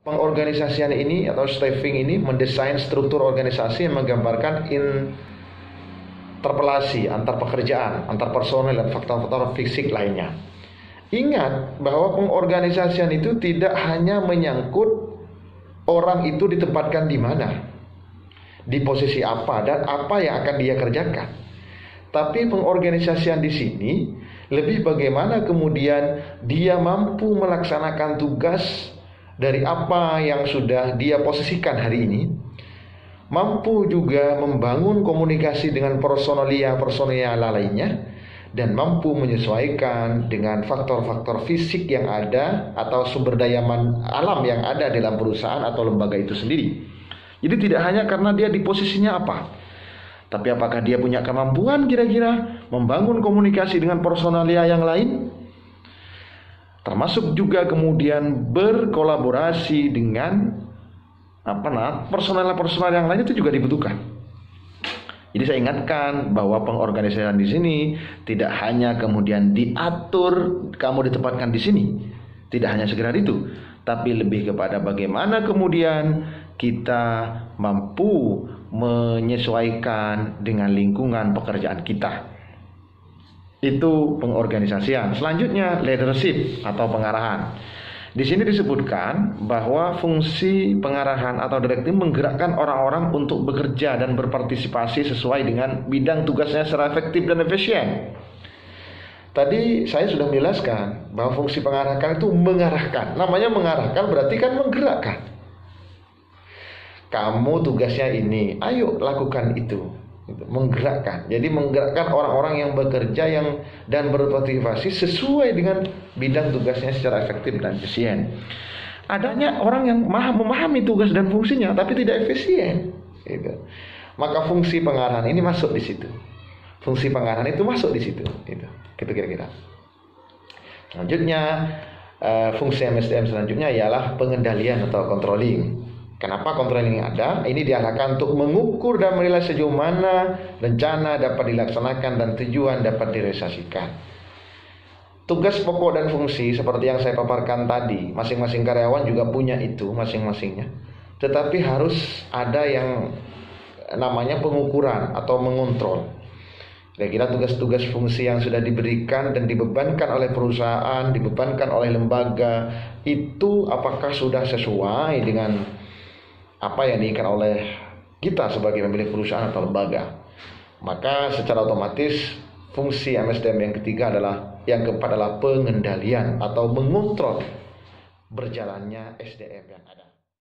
Pengorganisasian ini atau staffing ini mendesain struktur organisasi yang menggambarkan interpelasi antar pekerjaan, antar personel dan faktor-faktor fisik lainnya. Ingat bahwa pengorganisasian itu tidak hanya menyangkut orang itu ditempatkan di mana, di posisi apa, dan apa yang akan dia kerjakan. Tapi pengorganisasian di sini lebih bagaimana kemudian dia mampu melaksanakan tugas dari apa yang sudah dia posisikan hari ini, mampu juga membangun komunikasi dengan personalia lainnya, dan mampu menyesuaikan dengan faktor-faktor fisik yang ada atau sumber daya alam yang ada dalam perusahaan atau lembaga itu sendiri. Jadi tidak hanya karena dia di posisinya apa, tapi apakah dia punya kemampuan kira-kira membangun komunikasi dengan personalia yang lain, termasuk juga kemudian berkolaborasi dengan personal yang lain, itu juga dibutuhkan. Jadi saya ingatkan bahwa pengorganisasian di sini tidak hanya kemudian diatur kamu ditempatkan di sini, tidak hanya sekedar itu, tapi lebih kepada bagaimana kemudian kita mampu menyesuaikan dengan lingkungan pekerjaan kita. Itu pengorganisasian. Selanjutnya leadership atau pengarahan. Di sini disebutkan bahwa fungsi pengarahan atau direktif menggerakkan orang-orang untuk bekerja dan berpartisipasi sesuai dengan bidang tugasnya secara efektif dan efisien. Tadi saya sudah menjelaskan bahwa fungsi pengarahan itu mengarahkan. Namanya mengarahkan berarti kan menggerakkan. Kamu tugasnya ini, ayo lakukan itu. Menggerakkan. Jadi menggerakkan orang-orang yang bekerja dan berpartisipasi sesuai dengan bidang tugasnya secara efektif dan efisien. Adanya orang yang memahami tugas dan fungsinya tapi tidak efisien, gitu. Maka fungsi pengarahan ini masuk di situ. Fungsi pengarahan itu masuk di situ, gitu kira-kira. Selanjutnya fungsi MSDM selanjutnya ialah pengendalian atau controlling. Kenapa controlling ada? Ini diarahkan untuk mengukur dan menilai sejauh mana rencana dapat dilaksanakan dan tujuan dapat direalisasikan. Tugas pokok dan fungsi seperti yang saya paparkan tadi, masing-masing karyawan juga punya itu masing-masingnya. Tetapi harus ada yang namanya pengukuran atau mengontrol. Kira-kira tugas-tugas fungsi yang sudah diberikan dan dibebankan oleh perusahaan, dibebankan oleh lembaga, itu apakah sudah sesuai dengan apa yang diinginkan oleh kita sebagai pemilik perusahaan atau lembaga. Maka secara otomatis fungsi MSDM yang ketiga adalah, yang keempat adalah pengendalian atau mengontrol berjalannya SDM yang ada.